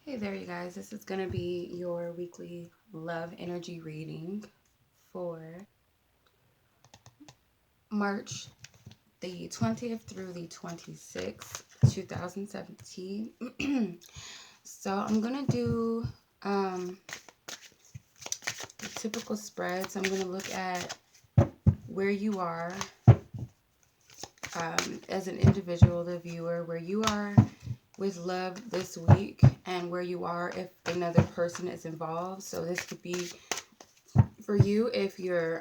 Hey there, you guys. This is going to be your weekly love energy reading for March the 20th through the 26th, 2017. So I'm going to do the typical spreads. I'm going to look at where you are as an individual, the viewer, where you are with love this week, and where you are if another person is involved. So this could be for you if you're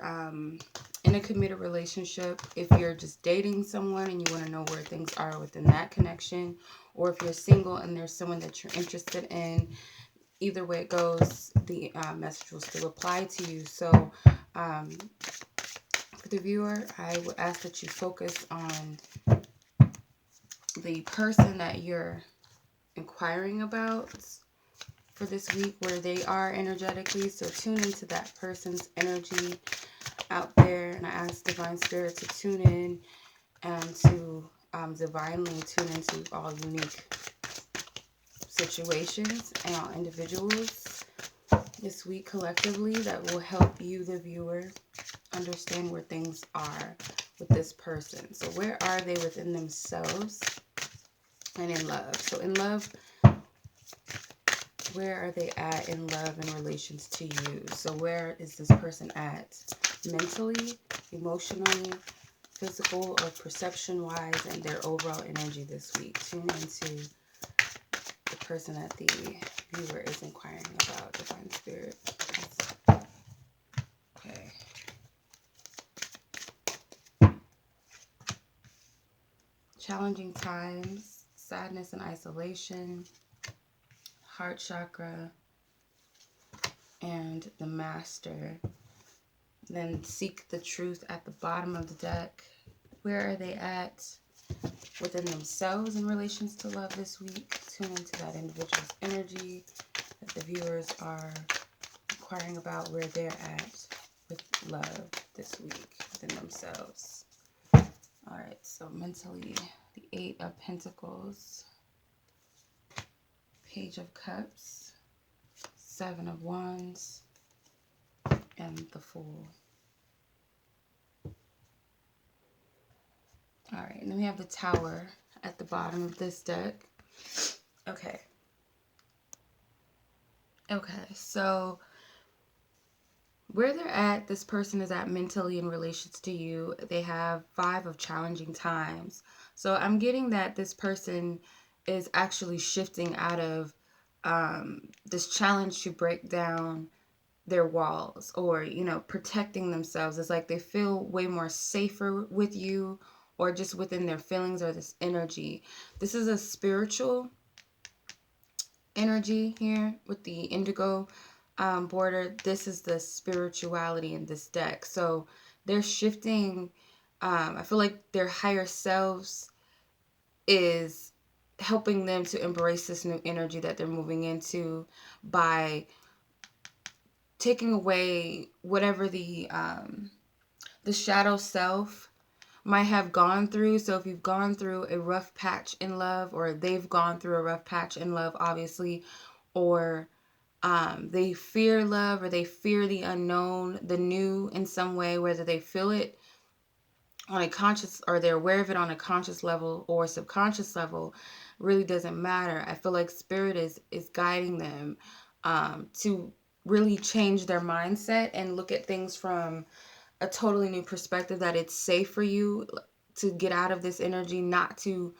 in a committed relationship, if you're just dating someone and you want to know where things are within that connection, or if you're single and there's someone that you're interested in. Either way it goes, the message will still apply to you. So um, for the viewer, I would ask that you focus on the person that you're inquiring about for this week, where they are energetically. So tune into that person's energy out there, and I ask Divine Spirit to tune in and to divinely tune into all unique situations and all individuals this week collectively that will help you, the viewer, understand where things are with this person. So where are they within themselves and in love? So in love, where are they at in love in relations to you? So where is this person at mentally, emotionally, physical, or perception-wise, and their overall energy this week? Tune into the person that the viewer is inquiring about, Divine Spirit. Okay. Challenging times, sadness and isolation, heart chakra, and the Master. Then seek the truth at the bottom of the deck. Where are they at within themselves in relations to love this week? Tune into that individual's energy that the viewers are inquiring about, where they're at with love this week within themselves. All right, so mentally, the Eight of Pentacles, Page of Cups, Seven of Wands, and the Fool. All right, and then we have the Tower at the bottom of this deck. Okay, so where they're at, this person is at mentally in relations to you. They have Five of Challenging Times. So I'm getting that this person is actually shifting out of this challenge to break down their walls, or protecting themselves. It's like they feel way more safer with you, or just within their feelings or this energy. This is a spiritual energy here with the indigo border. This is the spirituality in this deck. So they're shifting. I feel like their higher selves is helping them to embrace this new energy that they're moving into by taking away whatever the shadow self might have gone through. So if you've gone through a rough patch in love, or they've gone through a rough patch in love, obviously, or they fear love, or they fear the unknown, the new in some way, whether they feel it on a conscious, or they're aware of it on a conscious level or subconscious level, really doesn't matter. I feel like Spirit is guiding them to really change their mindset and look at things from a totally new perspective, that it's safe for you to get out of this energy, not to,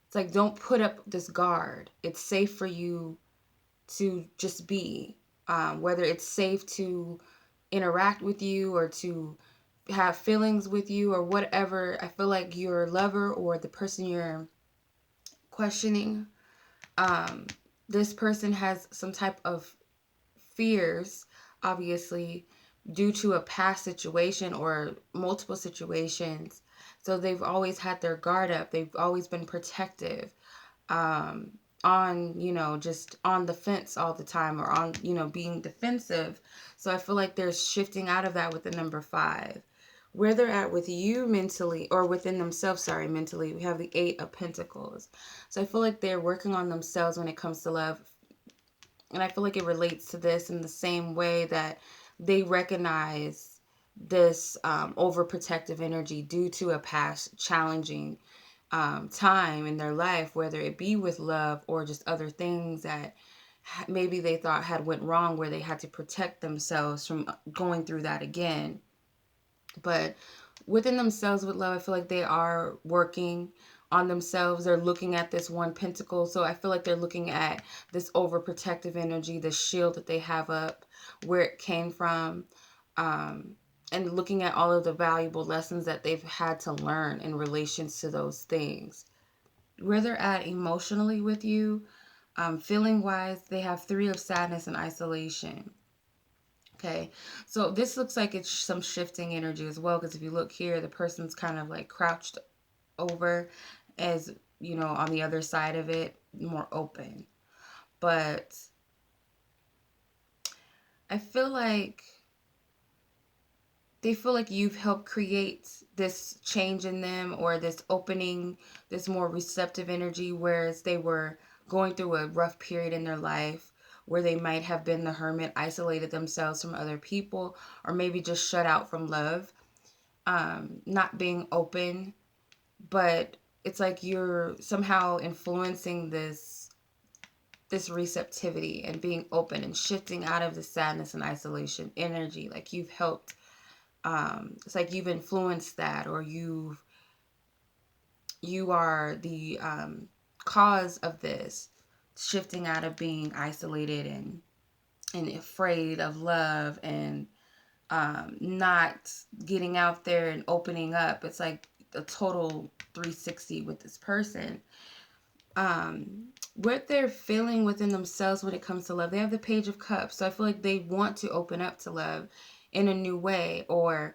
it's like, don't put up this guard. It's safe for you to just be, whether it's safe to interact with you or to have feelings with you or whatever. I feel like your lover or the person you're questioning, um, this person has some type of fears, obviously, due to a past situation or multiple situations. So they've always had their guard up. They've always been protective, um, on, just on the fence all the time, or on, being defensive. So I feel like they're shifting out of that with the number 5. Where they're at with you mentally, or within themselves, sorry, mentally, we have the Eight of Pentacles. So I feel like they're working on themselves when it comes to love, And I feel like it relates to this in the same way that they recognize this overprotective energy due to a past challenging time in their life, whether it be with love or just other things that maybe they thought had went wrong, where they had to protect themselves from going through that again. But within themselves with love, I feel like they are working on themselves. They're looking at this one pentacle. So I feel like they're looking at this overprotective energy, the shield that they have up, where it came from, um, and looking at all of the valuable lessons that they've had to learn in relations to those things. Where they're at emotionally with you, feeling wise, they have three of sadness and isolation. Okay, so this looks like it's some shifting energy as well, because if you look here, the person's kind of like crouched over, as on the other side of it, more open. But I feel like they feel like you've helped create this change in them, or this opening, this more receptive energy, whereas they were going through a rough period in their life where they might have been the hermit, isolated themselves from other people, or maybe just shut out from love, not being open. But it's like you're somehow influencing this receptivity and being open and shifting out of the sadness and isolation energy. Like you've helped, it's like you've influenced that, or you are the cause of this shifting out of being isolated and afraid of love, and not getting out there and opening up. It's like a total 360 with this person. What they're feeling within themselves when it comes to love, they have the Page of Cups. So I feel like they want to open up to love in a new way, or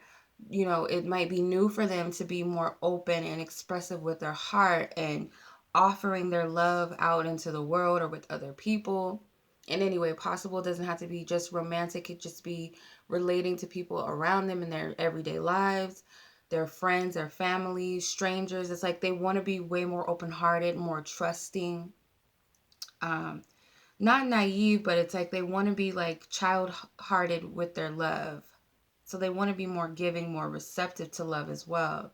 it might be new for them to be more open and expressive with their heart, and offering their love out into the world or with other people in any way possible. It doesn't have to be just romantic. It just be relating to people around them in their everyday lives, their friends, their families, strangers. It's like they want to be way more open-hearted, more trusting, um, not naive, but it's like they want to be like child-hearted with their love. So they want to be more giving, more receptive to love as well.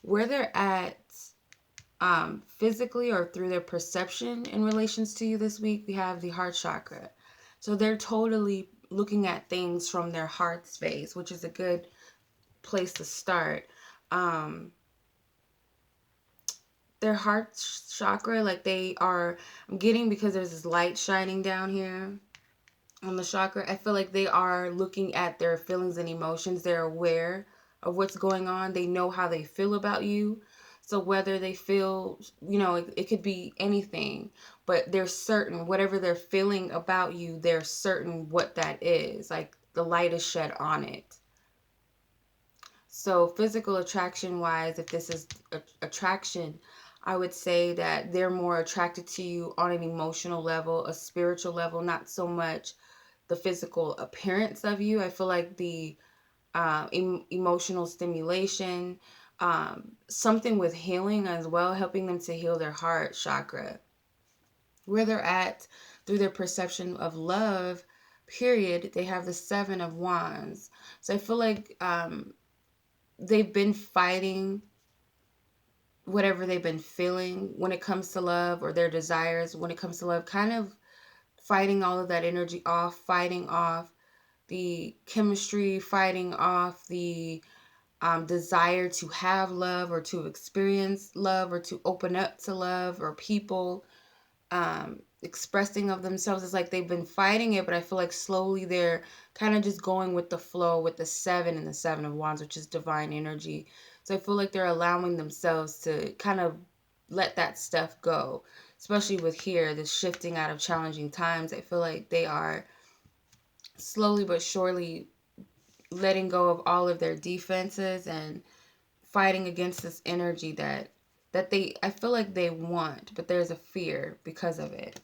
Where they're at, physically or through their perception in relations to you this week, we have the heart chakra. So they're totally looking at things from their heart space, which is a good place to start. Um, their heart chakra, like I'm getting, because there's this light shining down here on the chakra, I feel like they are looking at their feelings and emotions. They're aware of what's going on. They know how they feel about you. So whether they feel, it could be anything, but they're certain whatever they're feeling about you, they're certain what that is. Like the light is shed on it. So physical attraction wise, if this is attraction, I would say that they're more attracted to you on an emotional level, a spiritual level, not so much the physical appearance of you. I feel like the emotional stimulation, something with healing as well, helping them to heal their heart chakra. Where they're at through their perception of love, period, they have the Seven of Wands. So I feel like they've been fighting whatever they've been feeling when it comes to love, or their desires when it comes to love, kind of fighting all of that energy off, fighting off the chemistry, fighting off the desire to have love, or to experience love, or to open up to love or people, expressing of themselves. It's like they've been fighting it, but I feel like slowly they're kind of just going with the flow with the Seven and the Seven of Wands, which is divine energy. So I feel like they're allowing themselves to kind of let that stuff go, especially with here, this shifting out of challenging times. I feel like they are slowly but surely letting go of all of their defenses and fighting against this energy that I feel like they want, but there's a fear because of it.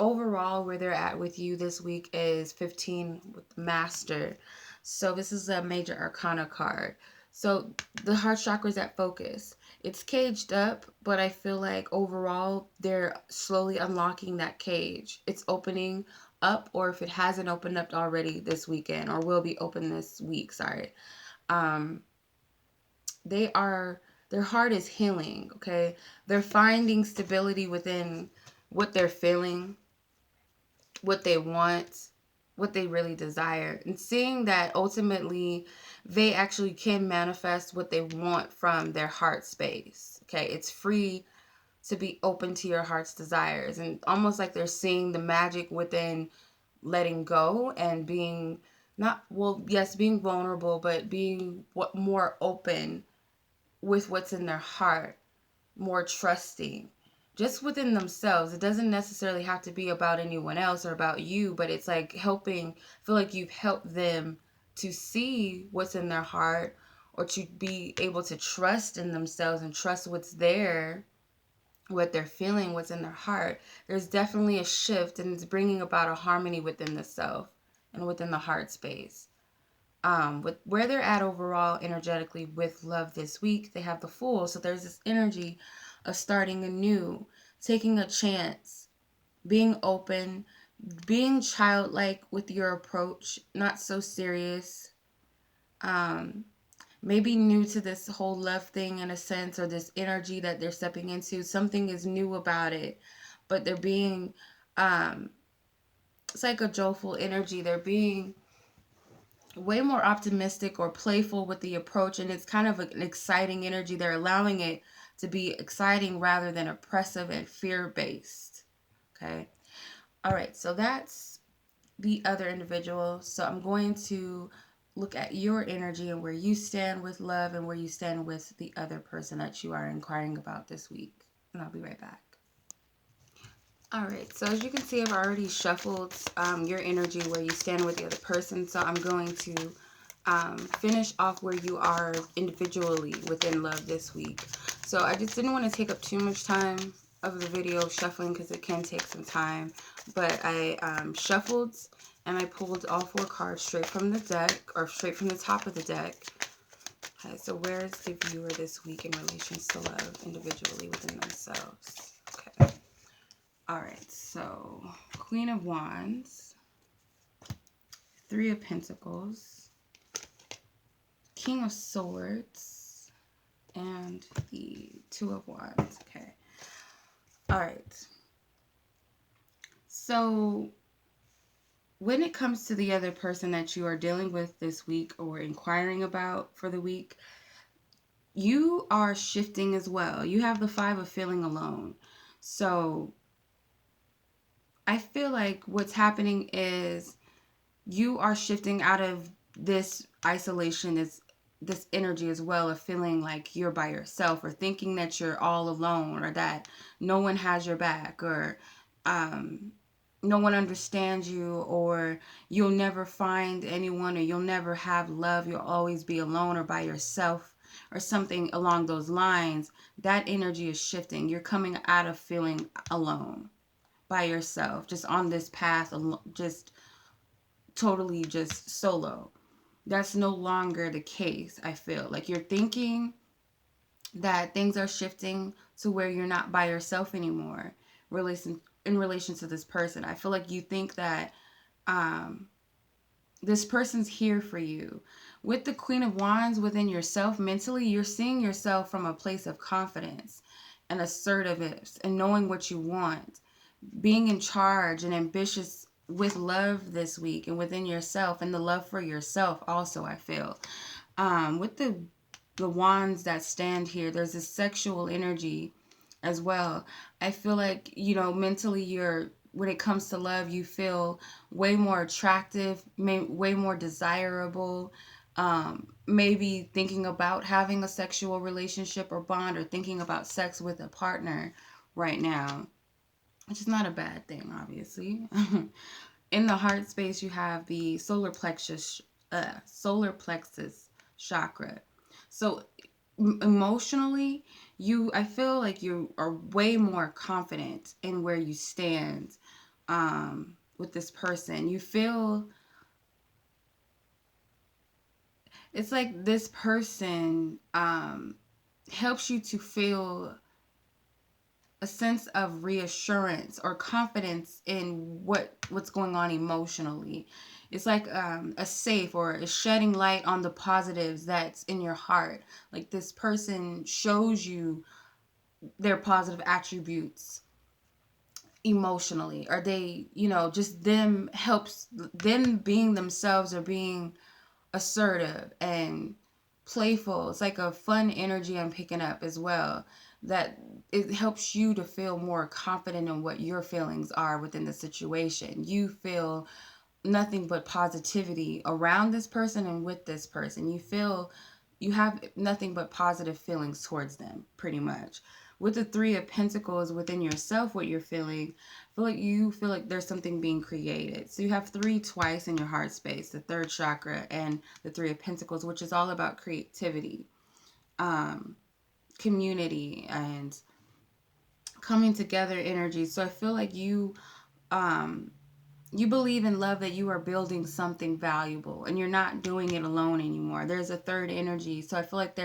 Overall, where they're at with you this week is 15 with Master. So this is a major arcana card. So the heart chakra is at focus. It's caged up, but I feel like overall they're slowly unlocking that cage. It's opening up, or if it hasn't opened up already this weekend, or will be open this week, sorry. Um, they are, their heart is healing, okay? They're finding stability within what they're feeling, what they want, what they really desire, and seeing that ultimately they actually can manifest what they want from their heart space. Okay, it's free to be open to your heart's desires, and almost like they're seeing the magic within letting go and being not, well, yes, being vulnerable, but being what more open with what's in their heart, more trusting just within themselves. It doesn't necessarily have to be about anyone else or about you, but it's like helping, feel like you've helped them to see what's in their heart, or to be able to trust in themselves and trust what's there, what they're feeling, what's in their heart. There's definitely a shift, and it's bringing about a harmony within the self and within the heart space. With where they're at overall energetically with love this week, they have the Fool. So there's this energy of starting anew, taking a chance, being open, being childlike with your approach, not so serious. Um, Maybe new to this whole love thing in a sense, or this energy that they're stepping into. Something is new about it, but they're being, um, it's like a joyful energy. They're being way more optimistic or playful with the approach, and it's kind of an exciting energy. They're allowing it to be exciting rather than oppressive and fear based. Okay. All right, so that's the other individual. So I'm going to look at your energy and where you stand with love and where you stand with the other person that you are inquiring about this week, and I'll be right back. All right, so as you can see, I've already shuffled your energy, where you stand with the other person. So I'm going to finish off where you are individually within love this week. So I just didn't want to take up too much time of the video shuffling, because it can take some time. But I shuffled and I pulled all 4 cards straight from the deck, or straight from the top of the deck. Okay, so where is the viewer this week in relation to love individually within themselves? Okay. All right, so Queen of Wands, 3 of Pentacles, King of Swords, and the 2 of Wands. Okay. All right. So when it comes to the other person that you are dealing with this week or inquiring about for the week, you are shifting as well. You have the 5 of feeling alone. So I feel like what's happening is you are shifting out of this isolation, this energy as well, of feeling like you're by yourself, or thinking that you're all alone, or that no one has your back, or no one understands you, or you'll never find anyone, or you'll never have love, you'll always be alone or by yourself, or something along those lines. That energy is shifting. You're coming out of feeling alone by yourself, just on this path, just totally just solo. That's no longer the case. I feel like you're thinking that things are shifting to where you're not by yourself anymore, in relation to this person. I feel like you think that this person's here for you. With the Queen of Wands within yourself, mentally, you're seeing yourself from a place of confidence and assertiveness and knowing what you want, being in charge and ambitious with love this week, and within yourself, and the love for yourself also. I feel with the wands that stand here, there's a sexual energy as well. I feel like, mentally, you're, when it comes to love, you feel way more attractive, way more desirable. Maybe thinking about having a sexual relationship or bond, or thinking about sex with a partner right now, which is not a bad thing, obviously. In the heart space, you have the solar plexus chakra. So emotionally, I feel like you are way more confident in where you stand with this person. You feel It's like this person helps you to feel a sense of reassurance or confidence in what's going on emotionally. It's like a safe, or a shedding light on the positives that's in your heart. Like this person shows you their positive attributes emotionally, or they, just them helps them being themselves, or being assertive and playful. It's like a fun energy I'm picking up as well. That it helps you to feel more confident in what your feelings are within the situation. You feel nothing but positivity around this person and with this person. You have nothing but positive feelings towards them, pretty much. With the Three of Pentacles within yourself, what you're feeling, you feel like there's something being created. So you have three twice in your heart space, the third chakra and the Three of Pentacles, which is all about creativity, um, community, and coming together energy. So I feel like um, you believe in love, that you are building something valuable and you're not doing it alone anymore. There's a third energy. So I feel like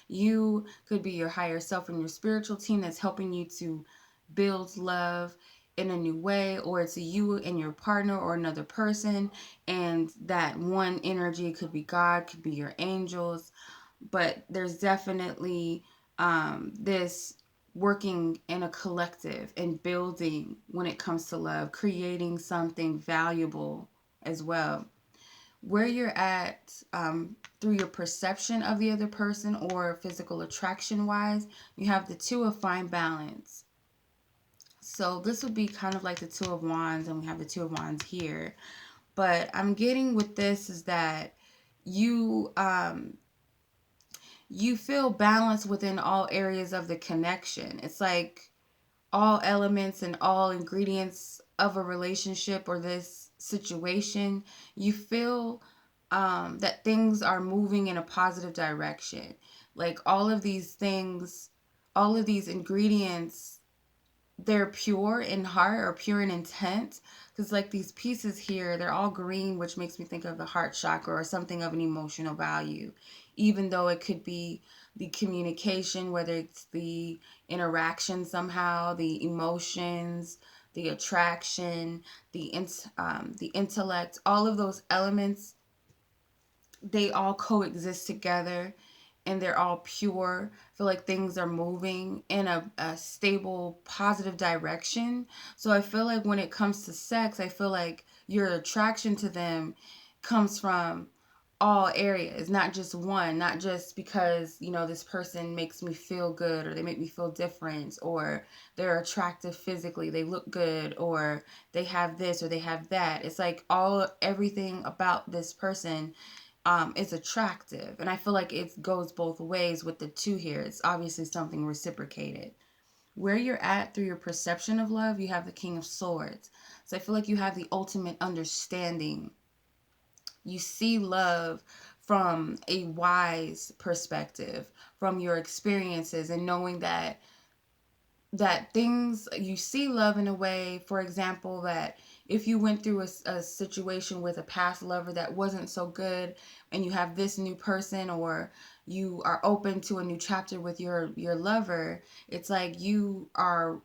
you could be your higher self and your spiritual team that's helping you to build love in a new way, or it's you and your partner or another person. And that one energy could be God, could be your angels, but there's definitely this working in a collective and building when it comes to love, creating something valuable as well. Where you're at through your perception of the other person or physical attraction wise, you have the Two of Fine Balance. So this would be kind of like the Two of Wands, and we have the Two of Wands here. But I'm getting with this is that you you feel balance within all areas of the connection. It's like all elements and all ingredients of a relationship or this situation, you feel that things are moving in a positive direction. Like all of these things, all of these ingredients, they're pure in heart or pure in intent, because like these pieces here, they're all green, which makes me think of the heart chakra or something of an emotional value, even though it could be the communication, whether it's the interaction somehow, the emotions, the attraction, the intellect, all of those elements, they all coexist together, and they're all pure. I feel like things are moving in a stable, positive direction. So I feel like when it comes to sex, I feel like your attraction to them comes from all areas, not just one, not just because, this person makes me feel good, or they make me feel different, or they're attractive physically, they look good, or they have this or they have that. It's like everything about this person is attractive. And I feel like it goes both ways with the two here. It's obviously something reciprocated. Where you're at through your perception of love, you have the King of Swords. So I feel like you have the ultimate understanding. You see love from a wise perspective, from your experiences, and knowing that things, you see love in a way, for example, that if you went through a situation with a past lover that wasn't so good, and you have this new person, or you are open to a new chapter with your lover, it's like you are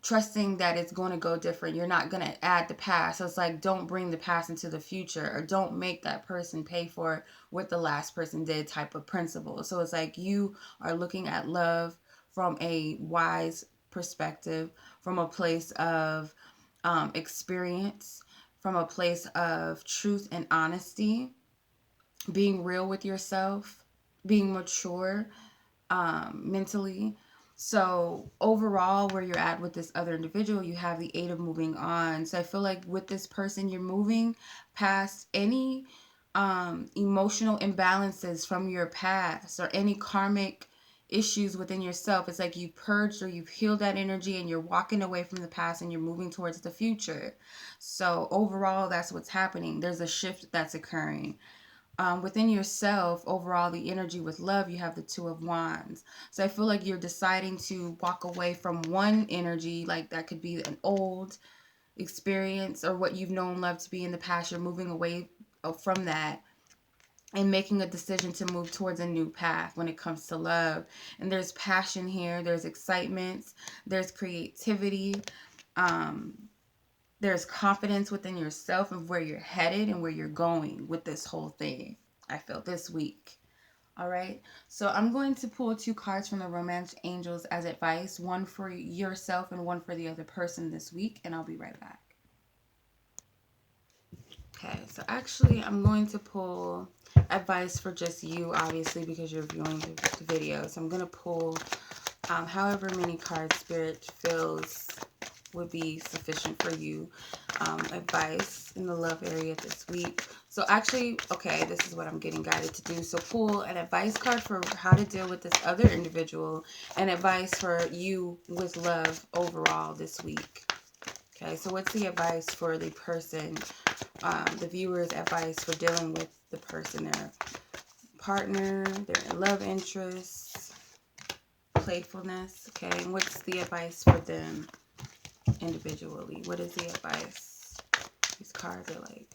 trusting that it's going to go different. You're not going to add the past. So it's like, don't bring the past into the future, or don't make that person pay for what the last person did type of principle. So it's like you are looking at love from a wise perspective, from a place of experience, from a place of truth and honesty, being real with yourself, being mature mentally. So overall, where you're at with this other individual, you have the Eight of Moving On. So I feel like with this person, you're moving past any emotional imbalances from your past, or any karmic issues within yourself. It's like you purged or you've healed that energy, and you're walking away from the past and you're moving towards the future. So overall, that's what's happening. There's a shift that's occurring. Within yourself, overall, the energy with love, you have the Two of Wands. So I feel like you're deciding to walk away from one energy, like that could be an old experience or what you've known love to be in the past. You're moving away from that, and making a decision to move towards a new path when it comes to love. And there's passion here, there's excitement, there's creativity, um, there's confidence within yourself of where you're headed and where you're going with this whole thing, I feel, this week. All right. So I'm going to pull 2 cards from the Romance Angels as advice, one for yourself and one for the other person this week, and I'll be right back. Okay, so actually I'm going to pull advice for just you, obviously, because you're viewing the video. So I'm going to pull however many cards Spirit feels would be sufficient for you. Advice in the love area this week. So actually, okay, this is what I'm getting guided to do. So pull an advice card for how to deal with this other individual and advice for you with love overall this week. Okay, so what's the advice for the person, the viewer's advice for dealing with the person, their partner, their love interest, playfulness, okay, and what's the advice for them individually? What is the advice? These cards are like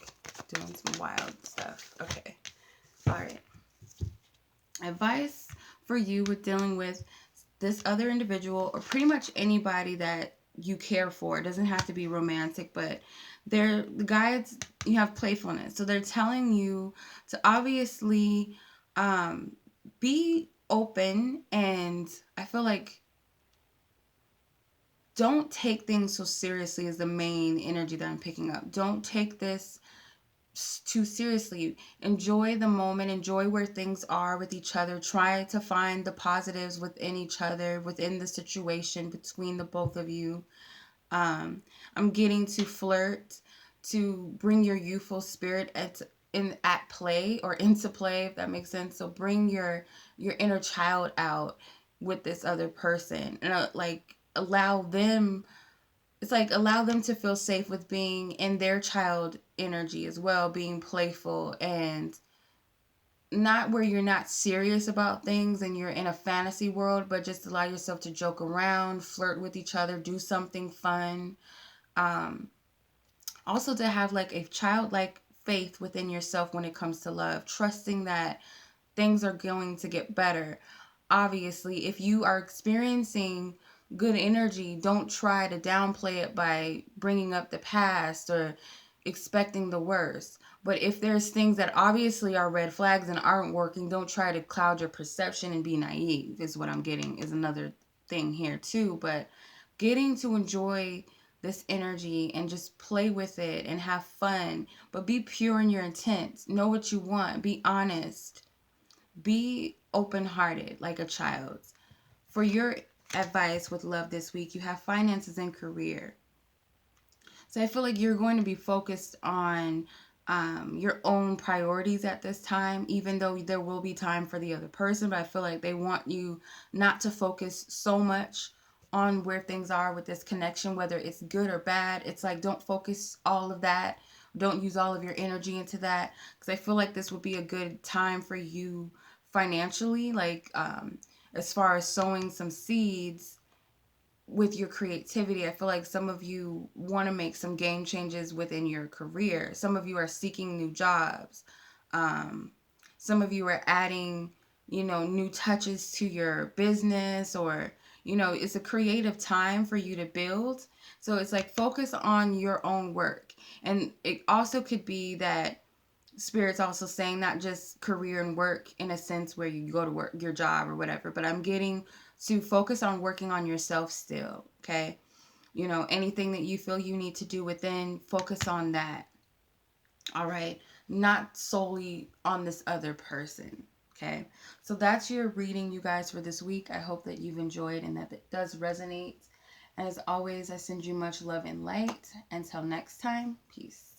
doing some wild stuff. Okay, all right. Advice for you with dealing with this other individual or pretty much anybody that you care for. It doesn't have to be romantic, but they're the guides. You have playfulness, so they're telling you to obviously be open, and I feel like don't take things so seriously is the main energy that I'm picking up. Don't take this too seriously. Enjoy the moment, enjoy where things are with each other. Try to find the positives within each other, within the situation between the both of you. I'm getting to flirt, to bring your youthful spirit at play or into play, if that makes sense. So bring your inner child out with this other person, and like allow them, it's like allow them to feel safe with being in their child energy as well, being playful and not where you're not serious about things and you're in a fantasy world, but just allow yourself to joke around, flirt with each other, do something fun. Um, Also to have like a childlike faith within yourself when it comes to love, trusting that things are going to get better. Obviously, if you are experiencing good energy, don't try to downplay it by bringing up the past or expecting the worst. But if there's things that obviously are red flags and aren't working, don't try to cloud your perception and be naive, is what I'm getting, is another thing here too. But getting to enjoy this energy and just play with it and have fun, but be pure in your intent. Know what you want, be honest, be open-hearted like a child. For your advice with love this week, you have finances and career. So I feel like you're going to be focused on your own priorities at this time, even though there will be time for the other person. But I feel like they want you not to focus so much on where things are with this connection, whether it's good or bad. It's like, don't focus all of that. Don't use all of your energy into that. Because I feel like this would be a good time for you financially, like as far as sowing some seeds with your creativity. I feel like some of you want to make some game changes within your career. Some of you are seeking new jobs. Um, some of you are adding, new touches to your business, or, it's a creative time for you to build. So it's like focus on your own work. And it also could be that Spirit's also saying not just career and work in a sense where you go to work, your job or whatever, but I'm getting to focus on working on yourself still, okay? Anything that you feel you need to do within, focus on that, all right? Not solely on this other person, okay? So that's your reading, you guys, for this week. I hope that you've enjoyed and that it does resonate. And as always, I send you much love and light. Until next time, peace.